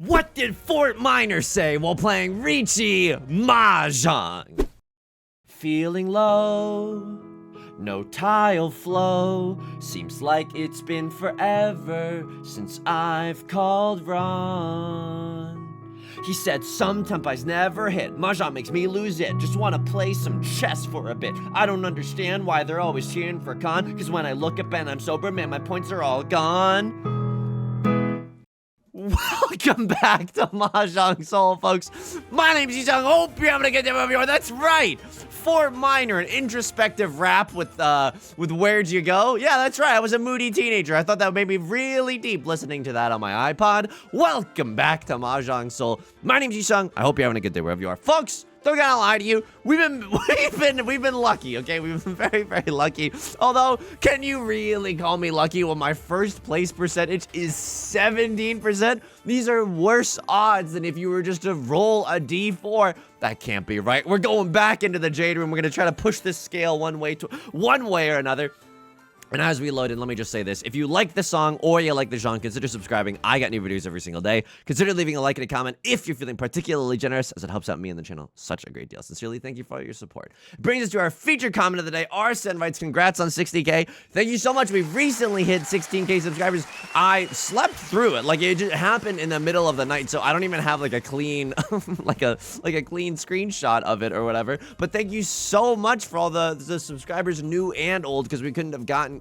What did Fort Minor say while playing Riichi Mahjong? Feeling low, no tile flow. Seems like it's been forever since I've called Ron. He said some tempos never hit. Mahjong makes me lose it. Just wanna play some chess for a bit. I don't understand why they're always cheering for Khan. Cause when I look up and I'm sober, man, my points are all gone. Welcome back to Mahjong Soul, folks. My name's Yusong. Hope you're having a good day wherever you are. That's right. Fort Minor, an introspective rap with Where'd You Go? Yeah, that's right. I was a moody teenager. I thought that made me really deep listening to that on my iPod. Welcome back to Mahjong Soul. My name's Yusong. I hope you're having a good day wherever you are. Folks, don't gotta lie to you. We've been lucky, okay? We've been very, very lucky. Although, can you really call me lucky when my first place percentage is 17%? These are worse odds than if you were just to roll a D4. That can't be right. We're going back into the Jade Room. We're gonna try to push this scale one way or another. And as we load in, let me just say this. If you like the song or you like the genre, consider subscribing. I got new videos every single day. Consider leaving a like and a comment if you're feeling particularly generous, as it helps out me and the channel such a great deal. Sincerely, thank you for all your support. Brings us to our featured comment of the day. Arsene writes, congrats on 60K. Thank you so much. We've recently hit 16K subscribers. I slept through it. Like, it just happened in the middle of the night, so I don't even have like a clean, like a clean screenshot of it or whatever. But thank you so much for all the subscribers, new and old, because we couldn't have gotten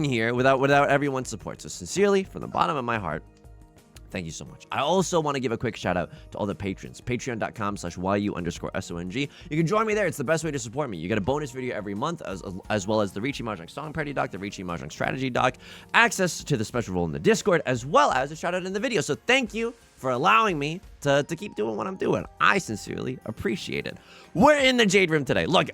here without everyone's support. So sincerely, from the bottom of my heart, thank you so much. I also want to give a quick shout out to all the patrons. Patreon.com/YU_SONG. You can join me there. It's the best way to support me. You get a bonus video every month, as well as the Riichi Mahjong Song Party Doc, the Riichi Mahjong Strategy Doc, access to the special role in the Discord, as well as a shout out in the video. So thank you for allowing me to keep doing what I'm doing. I sincerely appreciate it. We're in the Jade Room today. Look,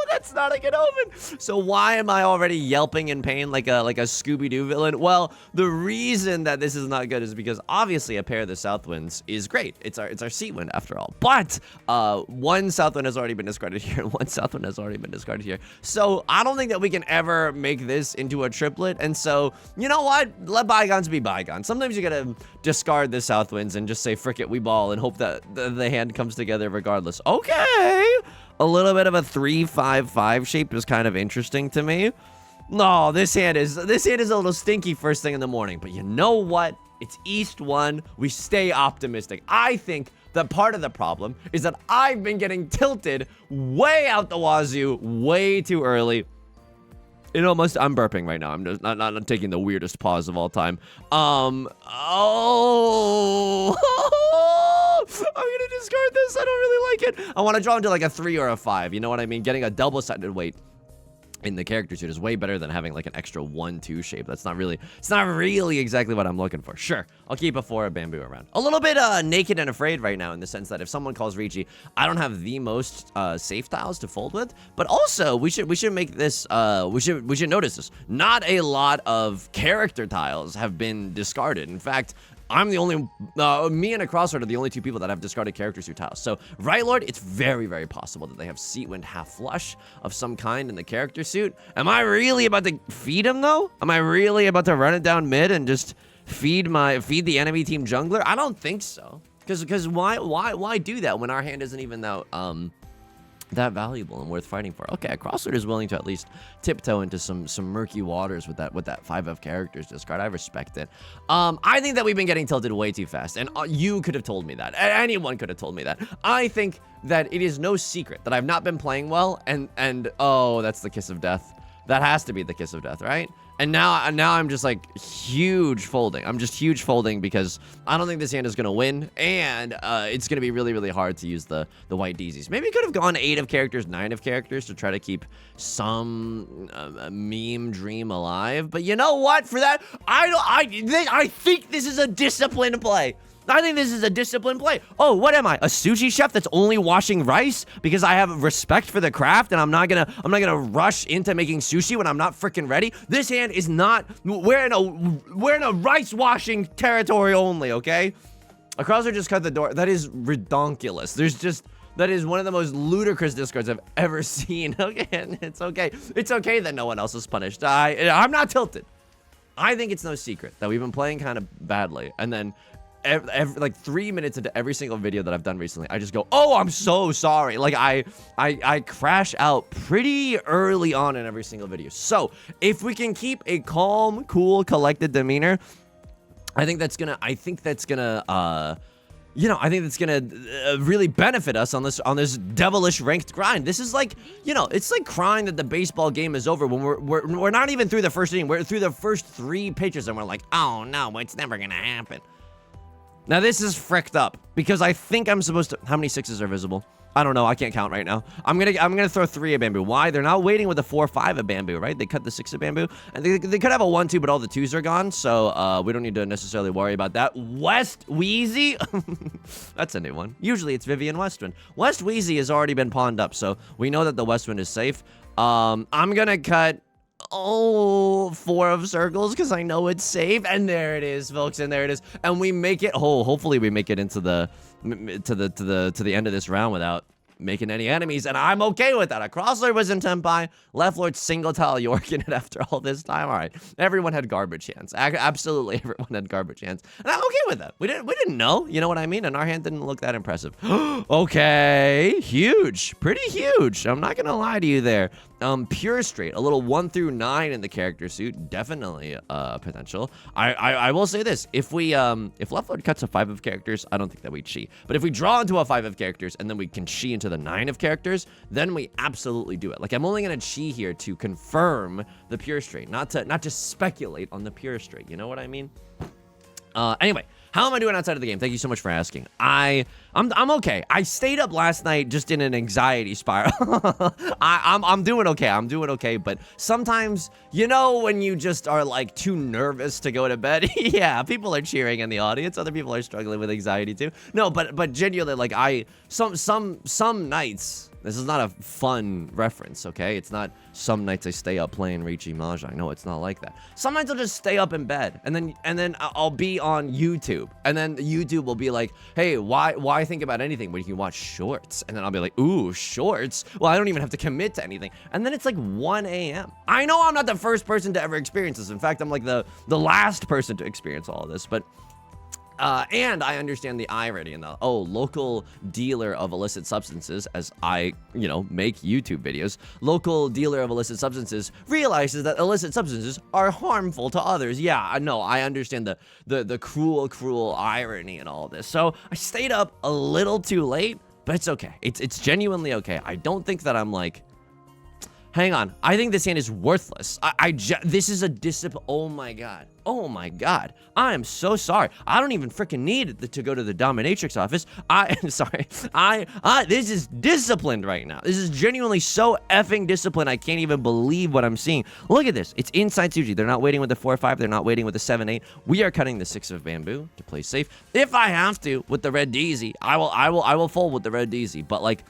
that's not a good omen. So why am I already yelping in pain like a Scooby-Doo villain? Well, the reason that this is not good is because obviously a pair of the South Winds is great. It's our Sea Wind after all. But one South Wind has already been discarded here, and one South Wind has already been discarded here. So I don't think that we can ever make this into a triplet. And so, you know what? Let bygones be bygones. Sometimes you gotta discard the South Winds and just say, frick it, we ball, and hope that the hand comes together regardless. Okay. A little bit of a 3-5-5 shape is kind of interesting to me. No, this hand is a little stinky first thing in the morning. But you know what? It's East 1. We stay optimistic. I think that part of the problem is that I've been getting tilted way out the wazoo way too early. I'm burping right now. I'm just not taking the weirdest pause of all time. I'm gonna discard this. I don't really like it. I want to draw into like a 3 or a 5. You know what I mean? Getting a double-sided weight in the character suit is way better than having like an extra 1-2 shape. It's not really exactly what I'm looking for. Sure, I'll keep a 4 of bamboo around. A little bit naked and afraid right now in the sense that if someone calls Riichi, I don't have the most safe tiles to fold with. But also, we should make this. We should notice this. Not a lot of character tiles have been discarded. In fact, I'm the only, me and a Crossroad are the only 2 people that have discarded character suit tiles. So, right, Lord, it's very, very possible that they have Seat Wind half flush of some kind in the character suit. Am I really about to feed him, though? Am I really about to run it down mid and just feed the enemy team jungler? I don't think so. Because why do that when our hand isn't even that valuable and worth fighting for? Okay, a Crossroad is willing to at least tiptoe into some murky waters with that 5F characters discard. I respect it. I think that we've been getting tilted way too fast, and you could have told me that. Anyone could have told me that. I think that it is no secret that I've not been playing well, and oh, that's the kiss of death. That has to be the kiss of death, right? And now I'm just like huge folding. I'm just huge folding because I don't think this hand is gonna win, and it's gonna be really, really hard to use the white DZs. Maybe could have gone 8 of characters, 9 of characters to try to keep some meme dream alive. But you know what? For that, I think this is a disciplined play. I think this is a disciplined play. Oh, what am I? A sushi chef that's only washing rice because I have respect for the craft and I'm not gonna rush into making sushi when I'm not freaking ready. This hand is not. We're in a rice washing territory only. Okay. A Crossroad just cut the door. That is redonkulous. That is one of the most ludicrous discards I've ever seen. Okay, and it's okay. It's okay that no one else is punished. I'm not tilted. I think it's no secret that we've been playing kind of badly, and then like 3 minutes into every single video that I've done recently, I just go, oh, I'm so sorry. Like I crash out pretty early on in every single video. So if we can keep a calm, cool, collected demeanor, I think that's gonna really benefit us on this devilish ranked grind. This is like, it's like crying that the baseball game is over when we're not even through the first inning. We're through the first 3 pitches and we're like, oh no, it's never gonna happen. Now this is fricked up because I think I'm supposed to. How many 6s are visible? I don't know. I can't count right now. I'm gonna throw 3 of bamboo. Why? They're not waiting with the 4-5 of bamboo, right? They cut the 6 of bamboo, and they could have a 1-2, but all the 2s are gone, so we don't need to necessarily worry about that. West Wheezy, that's a new one. Usually it's Vivian Westwind. West Wheezy has already been pawned up, so we know that the Westwind is safe. I'm gonna cut 4 of circles because I know it's safe, and there it is, folks, and there it is, and we make it. Hopefully we make it into the end of this round without making any enemies, and I'm okay with that. A crosslord was in Tenpai, left lord single tile York in it after all this time. All right, everyone had garbage hands. Absolutely, everyone had garbage hands, and I'm okay with that. We didn't know, you know what I mean? And our hand didn't look that impressive. Okay, huge, pretty huge. I'm not gonna lie to you there. Pure straight, a little 1 through 9 in the character suit, definitely potential. I will say this: if left lord cuts a 5 of characters, I don't think that we chi. But if we draw into a 5 of characters and then we can chi into the 9 of characters, then we absolutely do it. Like, I'm only gonna chi here to confirm the pure straight, not to speculate on the pure straight. You know what I mean? Anyway. How am I doing outside of the game? Thank you so much for asking. I'm okay. I stayed up last night just in an anxiety spiral. I'm doing okay. I'm doing okay. But sometimes, when you just are like too nervous to go to bed, yeah, people are cheering in the audience. Other people are struggling with anxiety too. No, but genuinely, like some nights. This is not a fun reference, okay? It's not some nights I stay up playing Riichi Mahjong. No, it's not like that. Some nights I'll just stay up in bed, and then I'll be on YouTube, and then YouTube will be like, hey, why think about anything when you can watch shorts? And then I'll be like, ooh, shorts? Well, I don't even have to commit to anything. And then it's like 1 a.m. I know I'm not the first person to ever experience this. In fact, I'm like the last person to experience all of this, but and I understand the irony in the, local dealer of illicit substances, as I, make YouTube videos, local dealer of illicit substances realizes that illicit substances are harmful to others. Yeah, I know, I understand the cruel irony in all this. So I stayed up a little too late, but it's okay. It's genuinely okay. I don't think that I'm like, hang on, I think this hand is worthless. This is a discipline. Oh my god. Oh my god. I am so sorry. I don't even freaking need to go to the dominatrix office. I'm sorry. This is disciplined right now. This is genuinely so effing disciplined. I can't even believe what I'm seeing. Look at this. It's inside Tsuji. They're not waiting with the 4-5. They're not waiting with the 7-8. We are cutting the 6 of bamboo to play safe. If I have to with the red DZ, I will fold with the red DZ. But like,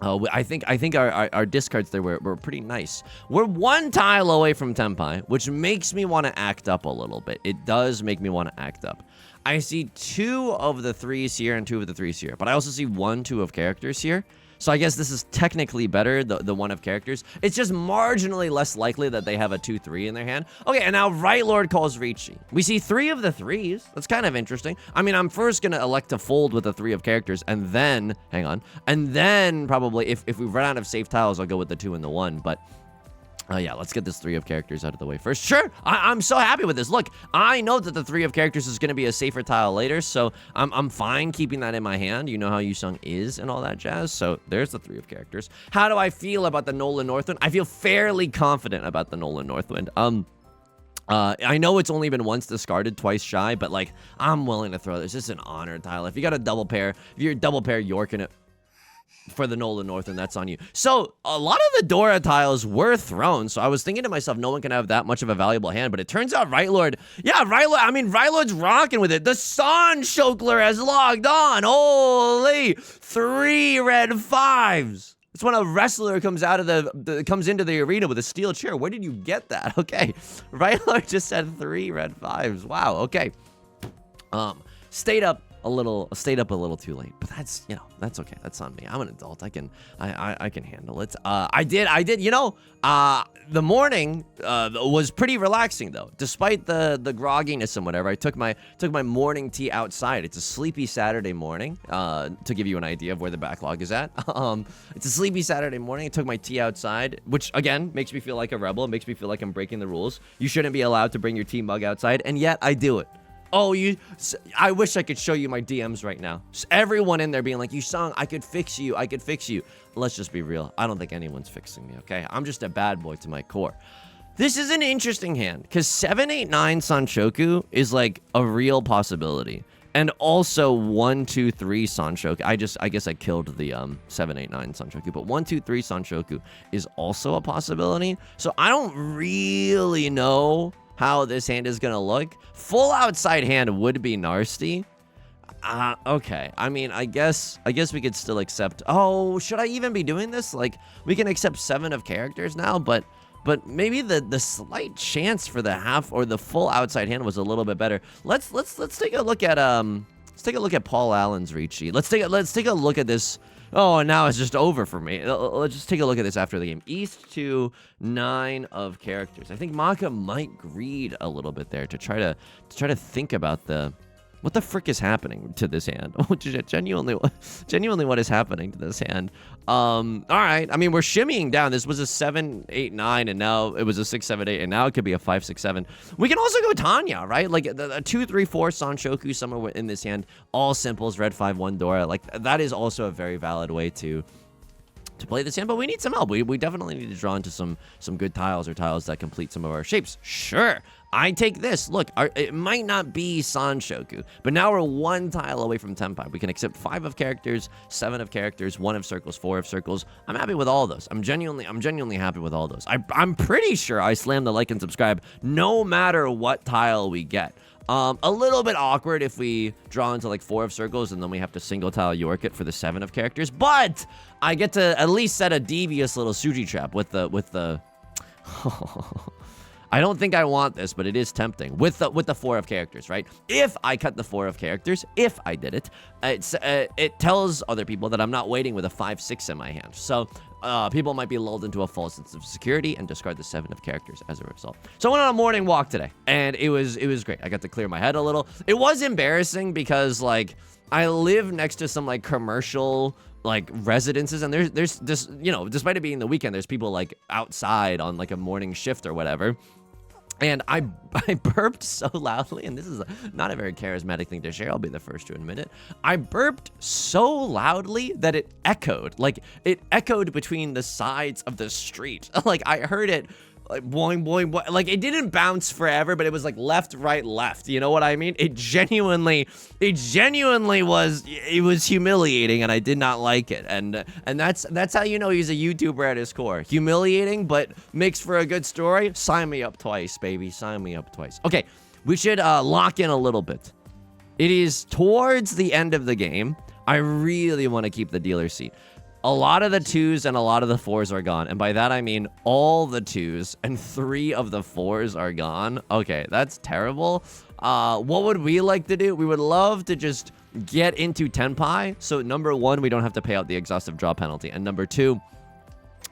I think our discards there were pretty nice. We're 1 tile away from Tenpai, which makes me want to act up a little bit. It does make me want to act up. I see 2 of the 3s here and 2 of the 3s here, but I also see 1, 2 of characters here. So I guess this is technically better, the 1 of characters. It's just marginally less likely that they have a 2-3 in their hand. Okay, and now Right Lord calls Riichi. We see 3 of the 3s. That's kind of interesting. I mean, I'm first going to elect to fold with the 3 of characters, and then, hang on, and then probably, if we run out of safe tiles, I'll go with the 2 and the 1, but yeah, let's get this 3 of characters out of the way first. Sure, I'm so happy with this. Look, I know that the 3 of characters is going to be a safer tile later, so I'm fine keeping that in my hand. You know how Yusong is and all that jazz, so there's the 3 of characters. How do I feel about the Nolan Northwind? I feel fairly confident about the Nolan Northwind. I know it's only been once discarded, twice shy, but like, I'm willing to throw this. This is an honor tile. If you got a double pair, if you're a double pair York in it, for the Nolan Northwind, that's on you. So a lot of the Dora tiles were thrown, so I was thinking to myself, no one can have that much of a valuable hand, but it turns out Right Lord, yeah, Right Lord's rocking with it. The Son Shokler has logged on. Holy, 3 red 5s. It's when a wrestler comes out of comes into the arena with a steel chair. Where did you get that? Okay, Right Lord just said 3 red 5s. Wow. Okay. Stayed up stayed up a little too late, but that's, you know, that's okay. That's on me. I'm an adult. I can handle it. I did, you know, the morning was pretty relaxing though. Despite the grogginess and whatever, I took my morning tea outside. It's a sleepy Saturday morning, to give you an idea of where the backlog is at. It's a sleepy Saturday morning. I took my tea outside, which again makes me feel like a rebel. It makes me feel like I'm breaking the rules. You shouldn't be allowed to bring your tea mug outside, and yet I do it. Oh, I wish I could show you my DMs right now. Just everyone in there being like, Yusong, I could fix you. I could fix you. Let's just be real. I don't think anyone's fixing me, okay? I'm just a bad boy to my core. This is an interesting hand because 789 Sanshoku is like a real possibility. And also 123 Sanshoku. I guess I killed the 789 Sanshoku, but 123 Sanshoku is also a possibility. So I don't really know how this hand is gonna look. Full outside hand would be nasty. Okay. I mean, I guess we could still accept. Oh, should I even be doing this? Like, we can accept 7 of characters now, but maybe the slight chance for the half or the full outside hand was a little bit better. Let's take a look at Paul Allen's Riichi. Let's take a look at this. Oh, and now it's just over for me. Let's just take a look at this after the game. East to 9 of characters. I think Maka might greed a little bit there to try to think about what the frick is happening to this hand. Genuinely, what is happening to this hand? All right. I mean, we're shimmying down. This was a 7, 8, 9, and now it was a 6, 7, 8, and now it could be a 5, 6, 7. We can also go Tanya, right? Like a 2, 3, 4 Sanshoku somewhere in this hand. All simples, red 5, 1 Dora. Like that is also a very valid way to play this hand, but we need some help. We definitely need to draw into some good tiles or tiles that complete some of our shapes. Sure, I take this. Look, it might not be Sanshoku, but now we're 1 tile away from Tenpai. We can accept 5 of characters, 7 of characters, 1 of circles, 4 of circles. I'm happy with all those. I'm genuinely happy with all those. I'm pretty sure I slam the like and subscribe no matter what tile we get. A little bit awkward if we draw into like 4 of circles and then we have to single tile York it for the 7 of characters, but I get to at least set a devious little Suji trap with the I don't think I want this, but it is tempting with the 4 of characters, right? If I cut the 4 of characters, if I did it, it tells other people that I'm not waiting with a 5, 6 in my hand. So people might be lulled into a false sense of security and discard the 7 of characters as a result. So I went on a morning walk today, and it was great. I got to clear my head a little. It was embarrassing because like I live next to some like commercial like residences, and there's this, you know, despite it being the weekend, there's people like outside on like a morning shift or whatever. And I burped so loudly, and this is not a very charismatic thing to share, I'll be the first to admit it. I burped so loudly that it echoed. Like, it echoed between the sides of the street. Like, I heard it like boing, boing, boing. Like, it didn't bounce forever, but it was like left, right, left. You know what I mean? It genuinely was, it was humiliating, and I did not like it. And that's how you know he's a YouTuber at his core. Humiliating, but makes for a good story. Sign me up twice, baby. Sign me up twice. Okay, we should lock in a little bit. It is towards the end of the game. I really want to keep the dealer seat. A lot of the 2s and a lot of the 4s are gone. And by that, I mean all the 2s and 3 of the 4s are gone. Okay, that's terrible. What would we like to do? We would love to just get into Tenpai. So number 1, we don't have to pay out the exhaustive draw penalty. And number 2,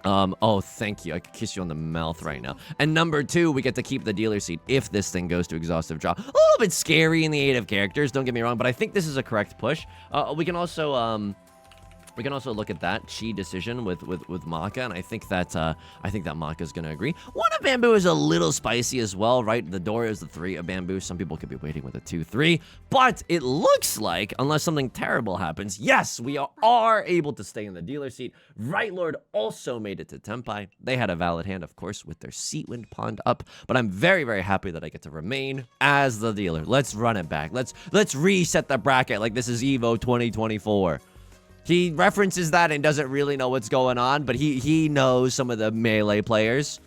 oh, thank you. I could kiss you on the mouth right now. And number 2, we get to keep the dealer seat if this thing goes to exhaustive draw. A little bit scary in the 8 of characters, don't get me wrong, but I think this is a correct push. We can also look at that chi decision with Maka, and I think that Maka's gonna agree. 1 of bamboo is a little spicy as well, right? The door is the 3 of bamboo. Some people could be waiting with a 2, 3, but it looks like, unless something terrible happens, yes, we are able to stay in the dealer seat. Right Lord also made it to Tenpai. They had a valid hand, of course, with their seat wind pawned up, but I'm very, very happy that I get to remain as the dealer. Let's run it back. Let's reset the bracket like this is Evo 2024. He references that and doesn't really know what's going on, but he knows some of the melee players.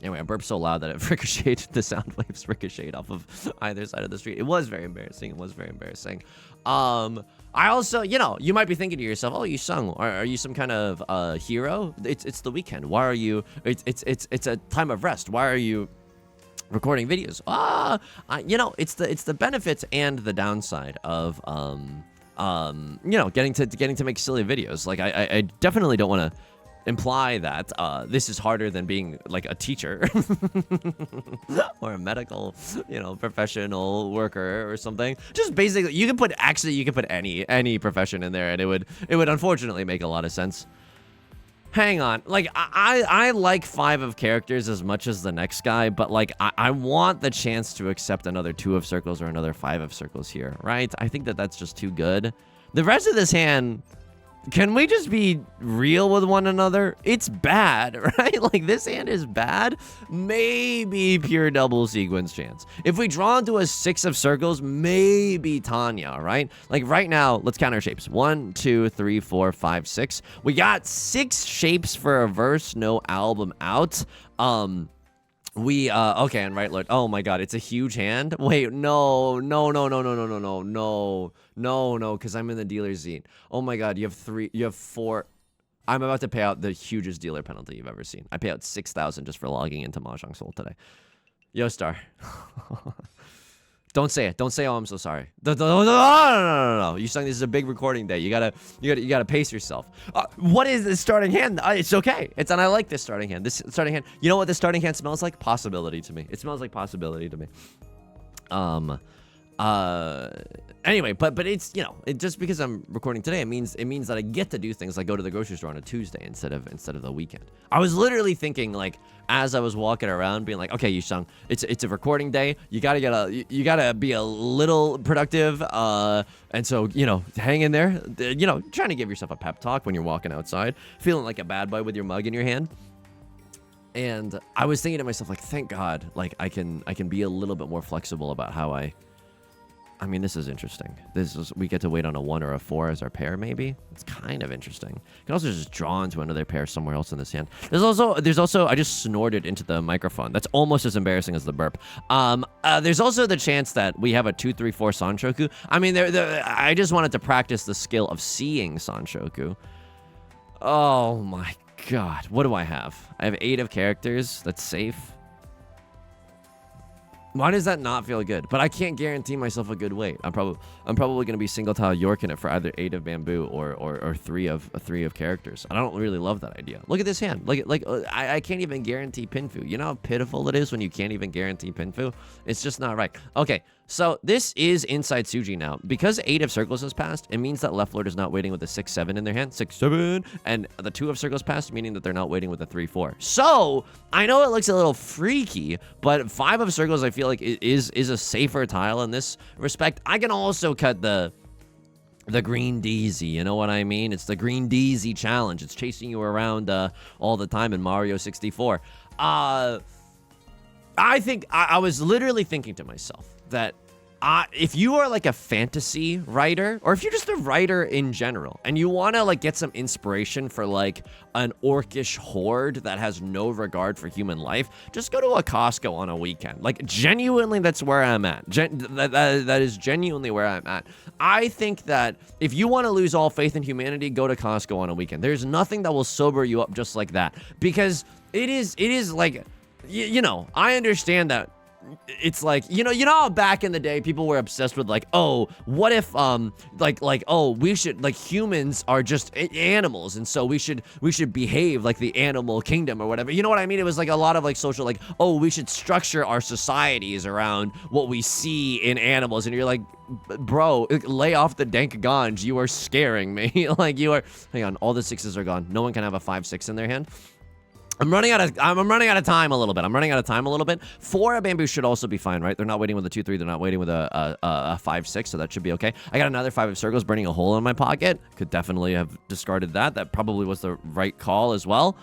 Anyway, I burped so loud that it ricocheted, the sound waves ricocheted off of either side of the street. It was very embarrassing. I also, you know, you might be thinking to yourself, oh, Yusong, are you some kind of hero? It's the weekend. Why are you, it's a time of rest. Why are you recording videos. You know, it's the benefits and the downside of you know, getting to make silly videos. Like I definitely don't want to imply that this is harder than being like a teacher or a medical, you know, professional worker or something. Just basically, you can put any profession in there, and it would unfortunately make a lot of sense. Hang on, like I like 5 of characters as much as the next guy, but like I want the chance to accept another 2 of circles or another 5 of circles here, right? I think that that's just too good. The rest of this hand, can we just be real with one another? It's bad, right? Like, this hand is bad. Maybe pure double sequence chance. If we draw into a 6 of circles, maybe Tanya, right? Like, right now, let's count our shapes. 1, 2, 3, 4, 5, 6. We got 6 shapes for a verse, no album out. Okay, and right lord. Oh my god, it's a huge hand. Wait, no, because I'm in the dealer zine. Oh my god, you have 4. I'm about to pay out the hugest dealer penalty you've ever seen. I pay out 6,000 just for logging into Mahjong Soul today. Yo, Star. Don't say it. Don't say, oh, I'm so sorry. No. Yusong, this is a big recording day. You gotta pace yourself. What is this starting hand? It's okay. And I like this starting hand. This starting hand. You know what this starting hand smells like? Possibility to me. It smells like possibility to me. Anyway, but it's, you know, just because I'm recording today, it means that I get to do things like go to the grocery store on a Tuesday instead of the weekend. I was literally thinking, like, as I was walking around, being like, okay, Yusong, it's a recording day. You gotta be a little productive. And so, you know, hang in there. You know, trying to give yourself a pep talk when you're walking outside, feeling like a bad boy with your mug in your hand. And I was thinking to myself, like, thank God, like, I can be a little bit more flexible about how I mean, this is interesting. We get to wait on a 1 or a 4 as our pair, maybe. It's kind of interesting. You can also just draw into another pair somewhere else in this hand. There's also, I just snorted into the microphone. That's almost as embarrassing as the burp. There's also the chance that we have a 2, 3, 4 Sanshoku. I mean, I just wanted to practice the skill of seeing Sanshoku. Oh my god. What do I have? I have 8 of characters. That's safe. Why does that not feel good? But I can't guarantee myself a good weight. I'm probably gonna be single tile Yorking it for either 8 of bamboo or 3 of characters. I don't really love that idea. Look at this hand. I can't even guarantee pinfu. You know how pitiful it is when you can't even guarantee pinfu? It's just not right. Okay, so this is inside Tsuji now. Because 8 of circles has passed, it means that left lord is not waiting with a 6-7 in their hand. 6-7, and the 2 of circles passed, meaning that they're not waiting with a 3-4. So I know it looks a little freaky, but 5 of circles I feel like it is a safer tile in this respect. I can also cut the green DZ, you know what I mean? It's the green DZ challenge. It's chasing you around all the time in Mario 64. I think I was literally thinking to myself that if you are like a fantasy writer, or if you're just a writer in general, and you want to like get some inspiration for like an orcish horde that has no regard for human life, just go to a Costco on a weekend. Like, genuinely, that's where I'm at. That is genuinely where I'm at. I think that if you want to lose all faith in humanity, go to Costco on a weekend. There's nothing that will sober you up just like that, because it is like, you know, I understand that. It's like, you know how back in the day people were obsessed with like, oh, what if oh, we should, like, humans are just animals, and so we should behave like the animal kingdom or whatever. You know what I mean? It was like a lot of like social, like, oh, we should structure our societies around what we see in animals, and you're like, bro, lay off the dank ganj. You are scaring me. Like, you are. Hang on, all the 6s are gone. No one can have a 5-6 in their hand. I'm running out of time a little bit. 4 of bamboo should also be fine, right? They're not waiting with a 2-3. They're not waiting with a 5-6, so that should be okay. I got another 5 of circles burning a hole in my pocket. Could definitely have discarded that. That probably was the right call as well.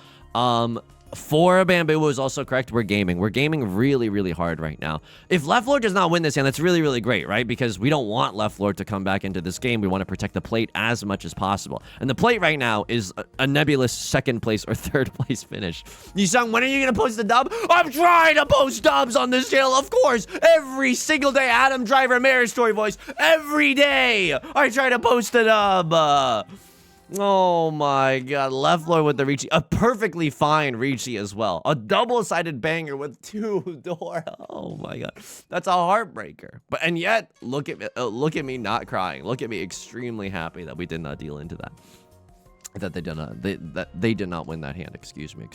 4 of bamboo was also correct. We're gaming really, really hard right now. If left lord does not win this hand, that's really, really great, right? Because we don't want left lord to come back into this game. We want to protect the plate as much as possible. And the plate right now is a nebulous 2nd place or 3rd place finish. Yusong, when are you going to post the dub? I'm trying to post dubs on this channel, of course. Every single day, Adam Driver, Marriage Story Voice. Every day, I try to post a dub. Oh my god, left Lord with the Riichi. A perfectly fine Riichi as well. A double-sided banger with 2 Dora. Oh my god. That's a heartbreaker. But and yet, look at me not crying. Look at me extremely happy that we did not deal into that. That they did not win that hand. Excuse me.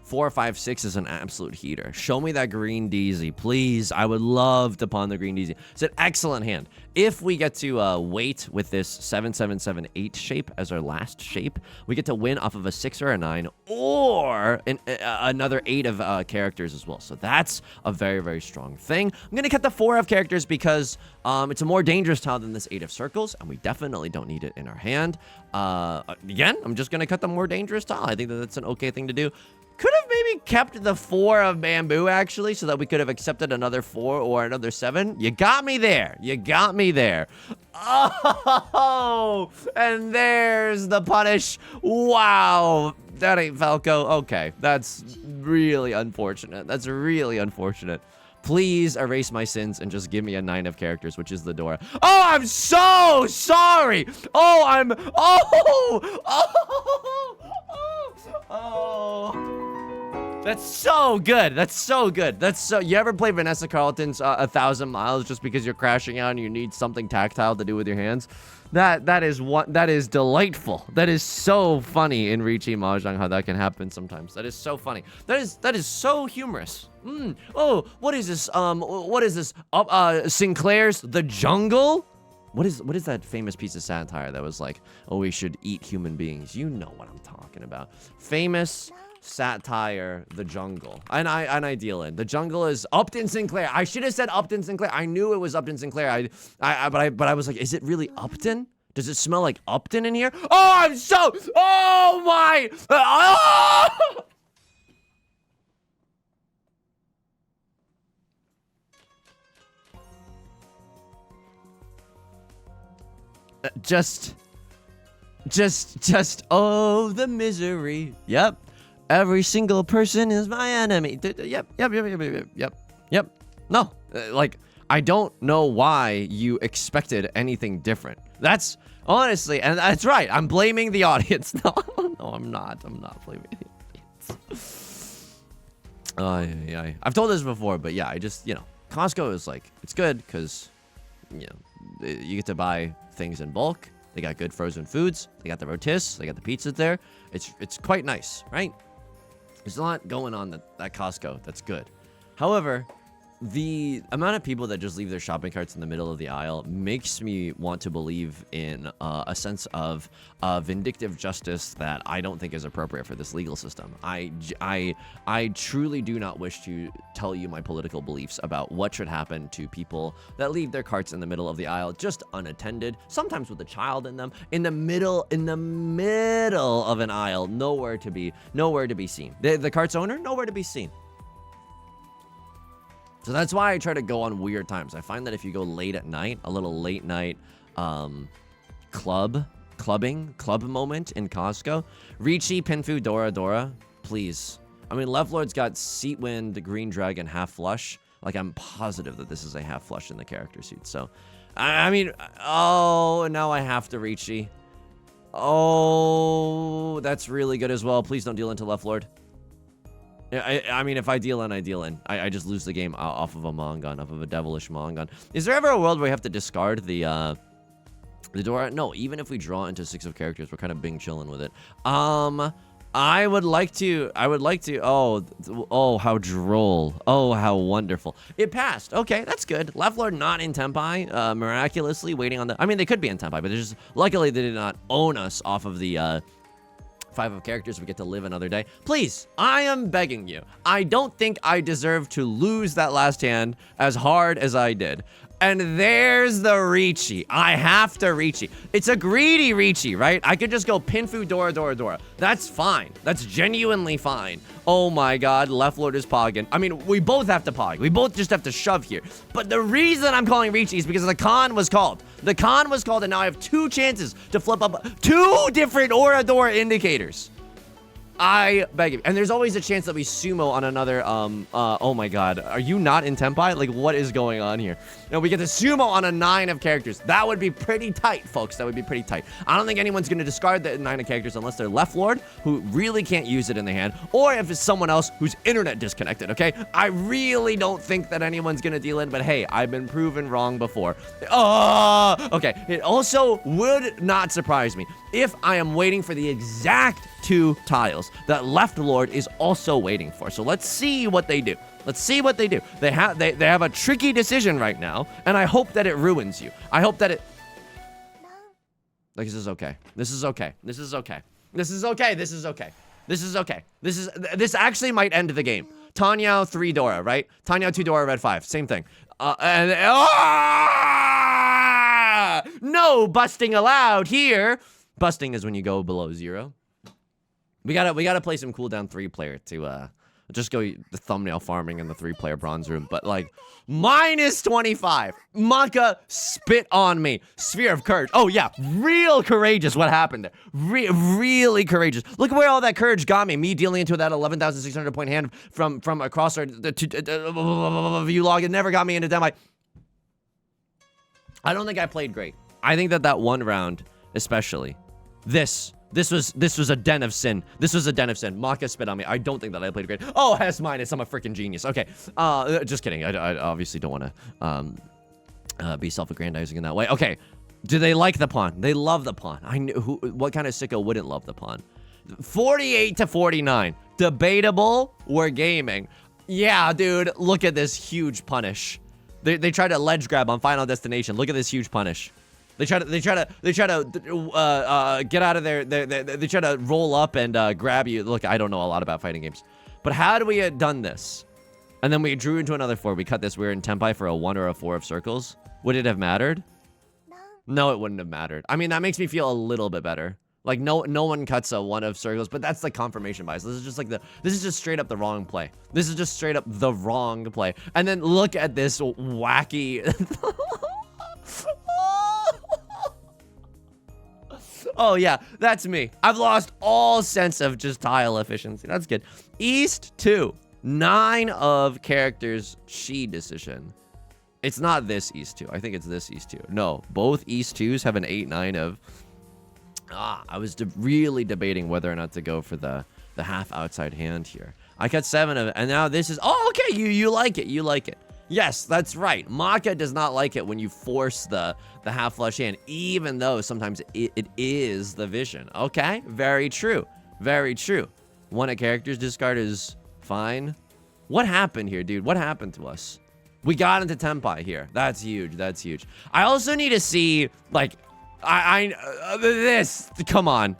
4, 5, 6 is an absolute heater. Show me that green DZ, please. I would love to pawn the green DZ. It's an excellent hand. If we get to wait with this 7, 7, 7, 8 shape as our last shape, we get to win off of a 6 or a 9 or another 8 of characters as well. So that's a very, very strong thing. I'm gonna cut the 4 of characters because it's a more dangerous tile than this 8 of circles, and we definitely don't need it in our hand. Again, I'm just gonna cut the more dangerous tile. I think that that's an okay thing to do. Could have maybe kept the 4 of bamboo, actually, so that we could have accepted another 4 or another 7. You got me there. You got me there. Oh, and there's the punish. Wow. That ain't Falco. Okay, that's really unfortunate. That's really unfortunate. Please erase my sins and just give me a 9 of characters, which is the Dora. Oh, I'm so sorry. That's so good. That's so good. You ever play Vanessa Carlton's 1,000 Miles just because you're crashing out and you need something tactile to do with your hands? That is delightful. That is so funny in Riichi Mahjong how that can happen sometimes. That is so funny. That is so humorous. Oh, what is this? What is this? Sinclair's The Jungle? What is that famous piece of satire that was like, oh, we should eat human beings? You know what I'm talking about. Famous satire, The Jungle. And I deal in. The Jungle is Upton Sinclair. I should have said Upton Sinclair. I knew it was Upton Sinclair. But I was like, is it really Upton? Does it smell like Upton in here? Oh my! Just, oh, the misery. Yep. Every single person is my enemy. Yep. No, like, I don't know why you expected anything different. That's, honestly, and that's right. I'm blaming the audience. No, I'm not blaming the audience. I've told this before, but yeah, I just, Costco is like, it's good because, you get to buy things in bulk. They got good frozen foods. They got the rotis. They got the pizzas there. It's quite nice, right? There's a lot going on at Costco that's good. However, the amount of people that just leave their shopping carts in the middle of the aisle makes me want to believe in a sense of vindictive justice that I don't think is appropriate for this legal system. I truly do not wish to tell you my political beliefs about what should happen to people that leave their carts in the middle of the aisle, just unattended, sometimes with a child in them, in the middle of an aisle, nowhere to be seen. The cart's owner, nowhere to be seen. So that's why I try to go on weird times. I find that if you go late at night, a little late night club moment in Costco, Riichi, Pinfu, Dora, please. I mean, Left Lord's got Seat Wind, Green Dragon, half flush. Like, I'm positive that this is a half flush in the character suit. So, I mean, oh, now I have to Riichi. Oh, that's really good as well. Please don't deal into Left Lord. I mean, if I deal in, I deal in. I just lose the game off of a Mongon, off of a devilish Mongon. Is there ever a world where we have to discard the Dora? No, even if we draw into 6 of characters, we're kind of being chilling with it. I would like to, oh, how droll. Oh, how wonderful. It passed. Okay, that's good. Left Lord not in Tempai, miraculously waiting on the, I mean, they could be in Tempai, but just, luckily they did not own us off of the, 5 of characters. We get to live another day. Please, I am begging you. I don't think I deserve to lose that last hand as hard as I did. And there's the Riichi. I have to Riichi. It's a greedy Riichi, right? I could just go Pinfu, Dora. That's fine. That's genuinely fine. Oh my god, Left Lord is pogging. I mean, we both have to pog. We both just have to shove here. But the reason I'm calling Riichi is because the con was called. The con was called, and now I have 2 chances to flip up 2 different Dora indicators. I beg you. And there's always a chance that we sumo on another, oh my god. Are you not in Tenpai? Like, what is going on here? No, we get to sumo on a 9 of characters. That would be pretty tight, folks. That would be pretty tight. I don't think anyone's going to discard the 9 of characters unless they're left lord, who really can't use it in the hand, or if it's someone else whose internet disconnected, okay? I really don't think that anyone's going to deal in, but hey, I've been proven wrong before. Okay. It also would not surprise me if I am waiting for the exact 2 tiles that left lord is also waiting for. So let's see what they do. Let's see what they do. They have a tricky decision right now, and I hope that it ruins you. I hope that it... Like, this is okay. This is okay. This is okay. This is okay. This is okay. This is okay. This actually might end the game. Tanyao 3 Dora, right? Tanyao 2 Dora, red 5. Same thing. No busting allowed here. Busting is when you go below 0. We gotta play some cooldown 3-player to just go the thumbnail farming in the 3-player bronze room. But like minus 25. Maka spit on me. Sphere of courage. Oh yeah, real courageous. What happened there? Really courageous. Look at where all that courage got me. Me dealing into that 11,600 point hand from across our view log. It never got me into Demi. I don't think I played great. I think that one round, especially, this was a den of sin. This was a den of sin. Maka spit on me. I don't think that I played great. Oh, S-. I'm a freaking genius. Okay. Just kidding. I obviously don't want to be self-aggrandizing in that way. Okay. Do they like the pawn? They love the pawn. I knew what kind of sicko wouldn't love the pawn? 48 to 49. Debatable. We're gaming. Yeah, dude. Look at this huge punish. They tried to ledge grab on Final Destination. Look at this huge punish. They try to get out of there. They try to roll up and grab you. Look, I don't know a lot about fighting games, but had we had done this, and then we drew into another 4, we cut this. We were in Tenpai for a 1 or a 4 of circles. Would it have mattered? No, it wouldn't have mattered. I mean, that makes me feel a little bit better. Like no one cuts a 1 of circles, but that's the confirmation bias. This is just like this is just straight up the wrong play. This is just straight up the wrong play. And then look at this wacky. Oh yeah, that's me. I've lost all sense of just tile efficiency. That's good. East 2, 9 of characters. She decision. It's not this East 2. I think it's this East 2. No, both East 2s have an 8-9 of. I was really debating whether or not to go for the half outside hand here. I cut 7 of it, and now this is. Oh, okay. You like it. You like it. Yes, that's right. Maka does not like it when you force the half flush hand, even though sometimes it is the vision. Okay, very true. Very true. 1 of characters discard is fine. What happened here, dude? What happened to us? We got into Tenpai here. That's huge. That's huge. I also need to see, like, this. Come on.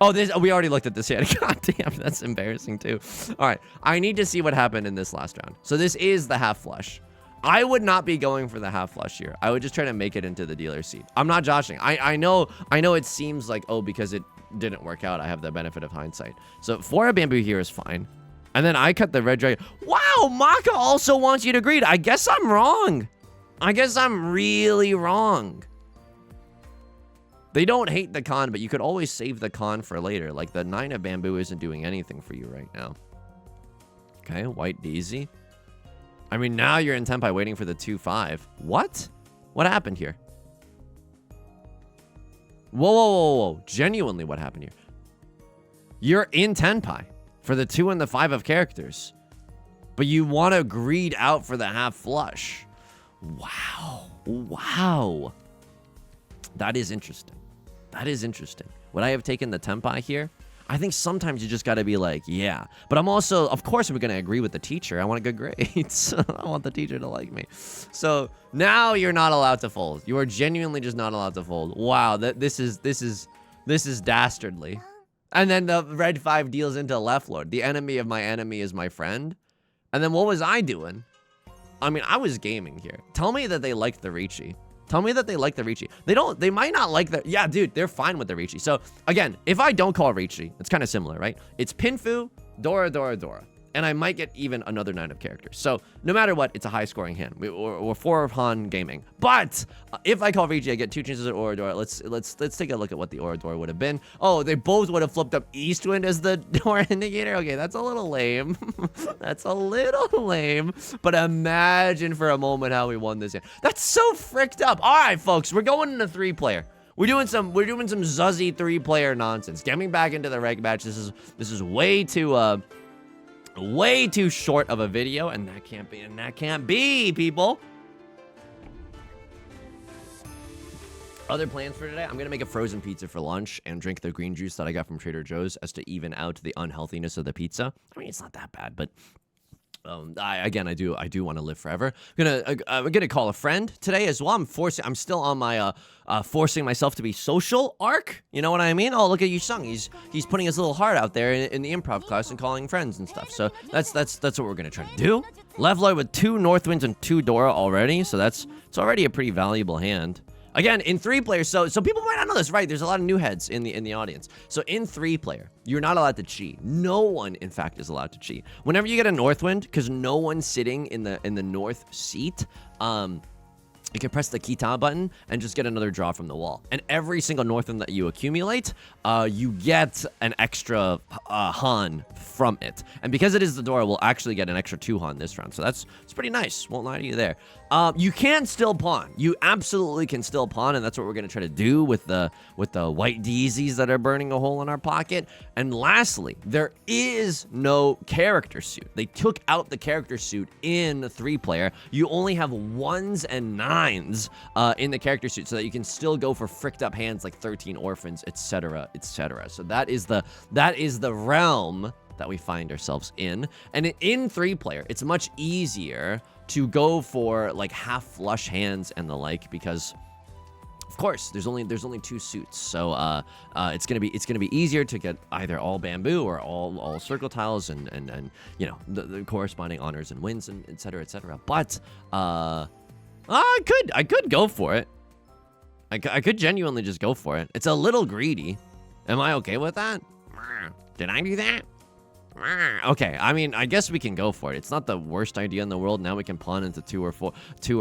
Oh, we already looked at this yet. God damn, that's embarrassing too. All right, I need to see what happened in this last round. So this is the half flush. I would not be going for the half flush here. I would just try to make it into the dealer's seat. I'm not joshing. I know it seems like, oh, because it didn't work out, I have the benefit of hindsight. So 4 of bamboo here is fine. And then I cut the red dragon. Wow, Maka also wants you to greed. I guess I'm wrong. I guess I'm really wrong. They don't hate the con, but you could always save the con for later. Like, the 9 of bamboo isn't doing anything for you right now. Okay, white daisy. I mean, now you're in Tenpai waiting for the 2-5. What? What happened here? Whoa. Genuinely, what happened here? You're in Tenpai for the 2 and the 5 of characters. But you want to greed out for the half flush. Wow. That is interesting. That is interesting. Would I have taken the Tenpai here? I think sometimes you just got to be like, yeah. But I'm also, of course, we're going to agree with the teacher. I want good grades. I want the teacher to like me. So now you're not allowed to fold. You are genuinely just not allowed to fold. Wow, this is dastardly. And then the red 5 deals into left lord. The enemy of my enemy is my friend. And then what was I doing? I mean, I was gaming here. Tell me that they like the Riichi. Tell me that they like the Riichi. They might not like the, yeah, dude, they're fine with the Riichi. So again, if I don't call Riichi, it's kind of similar, right? It's Pinfu, Dora. and I might get even another 9 of characters. So no matter what, it's a high-scoring hand. We're 4 of Han gaming. But if I call Riichi, I get 2 chances at Orador. Let's take a look at what the Orador would have been. Oh, they both would have flipped up Eastwind as the door indicator. Okay, that's a little lame. That's a little lame. But imagine for a moment how we won this hand. That's so fricked up. All right, folks, we're going into 3-player. We're doing some zuzzy 3-player nonsense. Getting back into the reg match. This is way too short of a video, and that can't be, people. Other plans for today? I'm gonna make a frozen pizza for lunch and drink the green juice that I got from Trader Joe's as to even out the unhealthiness of the pizza. I mean, it's not that bad, but I do want to live forever. I'm gonna call a friend today as well. I'm still on my forcing myself to be social arc. You know what I mean? Oh, look at Yusong. He's putting his little heart out there in the improv class and calling friends and stuff. So that's what we're gonna try to do. Leveler with 2 Northwinds and 2 Dora already. So it's already a pretty valuable hand. Again, in 3-player, so people might not know this, right? There's a lot of new heads in the audience. So in 3-player, you're not allowed to cheat. No one, in fact, is allowed to cheat. Whenever you get a Northwind, because no one's sitting in the north seat, you can press the Kita button and just get another draw from the wall. And every single Northwind that you accumulate, you get an extra Han from it. And because it is the door, we'll actually get an extra 2 Han this round. So it's pretty nice. Won't lie to you there. You can still pawn. You absolutely can still pawn, and that's what we're gonna try to do with the white DZs that are burning a hole in our pocket. And lastly, there is no character suit. They took out the character suit in 3-player. You only have 1s and 9s in the character suit, so that you can still go for fricked up hands like 13 Orphans, etc., etc. So that is the realm that we find ourselves in. And in 3-player, it's much easier to go for like half flush hands and the like, because of course there's only 2 suits. So it's gonna be easier to get either all bamboo or all circle tiles and you know the corresponding honors and wins and etc., etc. But I could go for it. I could genuinely just go for it. It's a little greedy. Am I okay with that? Did I do that? Okay, I mean, I guess we can go for it. It's not the worst idea in the world. Now we can pawn into 2 or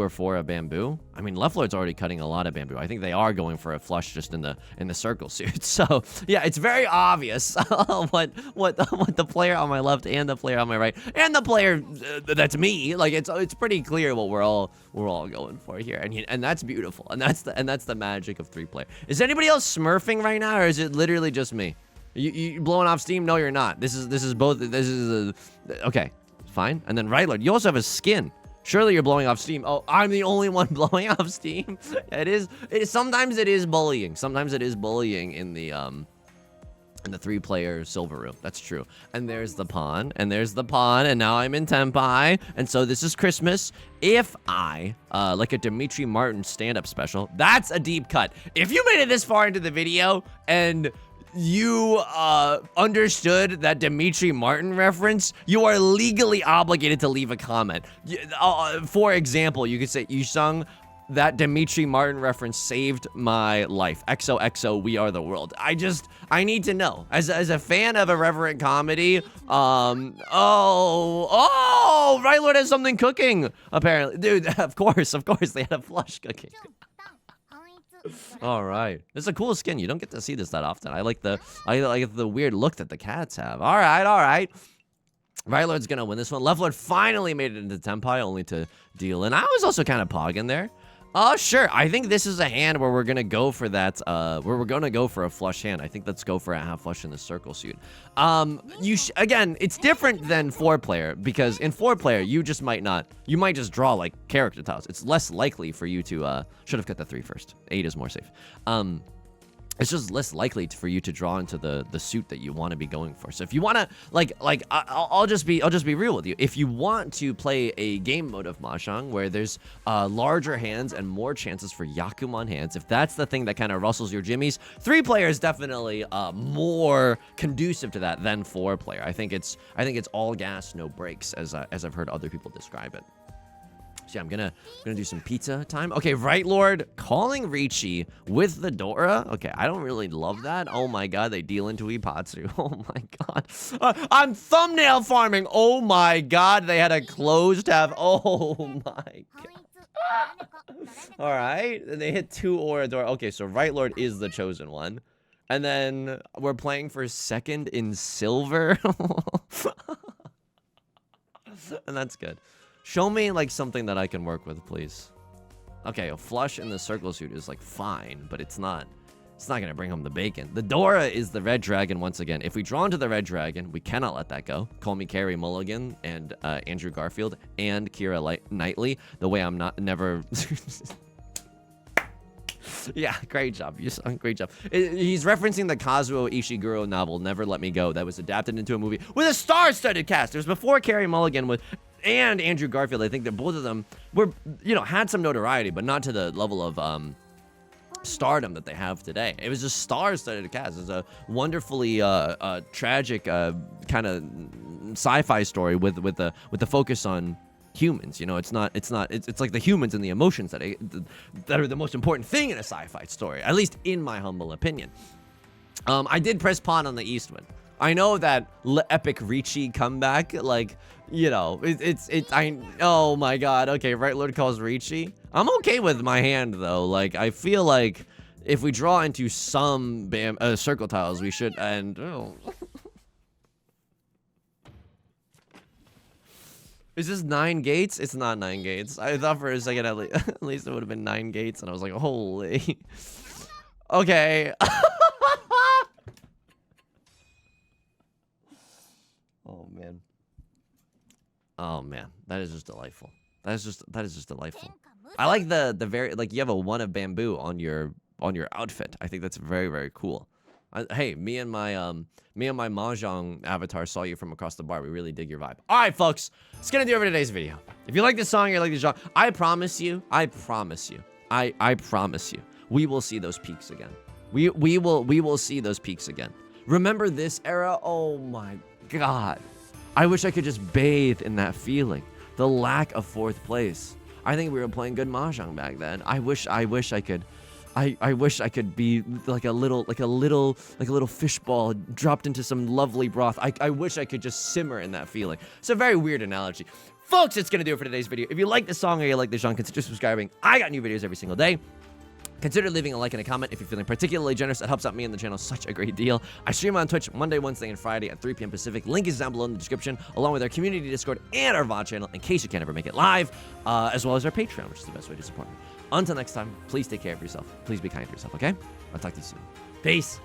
4 of bamboo. I mean, left lord's already cutting a lot of bamboo. I think they are going for a flush just in the circle suit. So yeah, it's very obvious what the player on my left and the player on my right and the player that's me. Like it's pretty clear what we're all going for here, and that's beautiful, and that's the magic of 3-player. Is anybody else smurfing right now, or is it literally just me? You blowing off steam? No, you're not. This is both. This is okay, fine. And then right lord, you also have a skin. Surely you're blowing off steam. Oh, I'm the only one blowing off steam. It is. Sometimes it is bullying. Sometimes it is bullying in the 3-player silver room. That's true. And there's the pawn, and there's the pawn, and now I'm in Tenpai, and so this is Christmas. If I like a Dimitri Martin stand-up special, that's a deep cut. If you made it this far into the video and you understood that Dimitri Martin reference, you are legally obligated to leave a comment. For example, you could say, Yusong, that Dimitri Martin reference saved my life. XOXO, we are the world. I need to know. As a fan of irreverent comedy, right lord has something cooking, apparently. Dude, of course, they had a flush cooking. All right, this is a cool skin. You don't get to see this that often. I like the weird look that the cats have. All right. Right lord's gonna win this one. Left lord finally made it into Tenpai, only to deal in. I was also kind of pogging there. Sure. I think this is a hand where we're gonna go for that. Where we're gonna go for a flush hand. I think let's go for a half flush in the circle suit. Again, it's different than 4-player, because in 4-player you just might not. You might just draw like character tiles. It's less likely for you to. Should have cut the 3 first. 8 is more safe. It's just less likely for you to draw into the suit that you want to be going for. So if you want to I'll just be real with you. If you want to play a game mode of Mahjong where there's larger hands and more chances for Yakuman hands, if that's the thing that kind of rustles your jimmies, 3-player is definitely more conducive to that than 4-player. I think it's all gas, no brakes, as I've heard other people describe it. So yeah, I'm gonna do some pizza time. Okay, right, Lord, calling Riichi with the Dora. Okay, I don't really love that. Oh my God, they deal into Ipatsu. Oh my God, I'm thumbnail farming. Oh my God, they had a closed tab. Oh my God. All right, they hit 2 Aura Dora. Okay, so right, Lord is the chosen one, and then we're playing for second in silver, and that's good. Show me, like, something that I can work with, please. Okay, a flush in the circle suit is, like, fine, but it's not gonna bring home the bacon. The Dora is the red dragon once again. If we draw into the red dragon, we cannot let that go. Call me Carrie Mulligan and Andrew Garfield and Keira Knightley. The way I'm never... Yeah, great job. Great job. He's referencing the Kazuo Ishiguro novel, Never Let Me Go, that was adapted into a movie with a star-studded cast. It was before Carrie Mulligan and Andrew Garfield. I think that both of them were, had some notoriety, but not to the level of stardom that they have today. It was just star-studded cast. It's a wonderfully tragic kind of sci-fi story with the focus on humans. It's like the humans and the emotions that are the most important thing in a sci-fi story, at least in my humble opinion. I did press pawn on the Eastwind. I know that epic Riichi comeback, like, oh my God. Okay, right, Lord calls Riichi. I'm okay with my hand though. Like, I feel like if we draw into some circle tiles, we should, and is this 9 gates? It's not 9 gates. I thought for a second at least it would have been 9 gates, and I was like, holy. Okay. Oh man. Oh man, that is just delightful. That is just delightful. I like the very, like, you have a 1 of bamboo on your outfit. I think that's very, very cool. Hey, me and my Mahjong avatar saw you from across the bar. We really dig your vibe. All right, folks, it's gonna do it for today's video. If you like this song, or you like this genre, I promise you, I promise you, we will see those peaks again. We will see those peaks again. Remember this era? Oh my God, I wish I could just bathe in that feeling. The lack of 4th place. I think we were playing good Mahjong back then. I wish I could. I wish I could be like a little fishball dropped into some lovely broth. I wish I could just simmer in that feeling. It's a very weird analogy. Folks, it's gonna do it for today's video. If you like this song or you like this genre, consider subscribing. I got new videos every single day. Consider leaving a like and a comment if you're feeling particularly generous. It helps out me and the channel such a great deal. I stream on Twitch Monday, Wednesday, and Friday at 3 p.m. Pacific. Link is down below in the description, along with our community Discord and our VOD channel in case you can't ever make it live, as well as our Patreon, which is the best way to support me. Until next time, please take care of yourself. Please be kind to yourself, okay? I'll talk to you soon. Peace.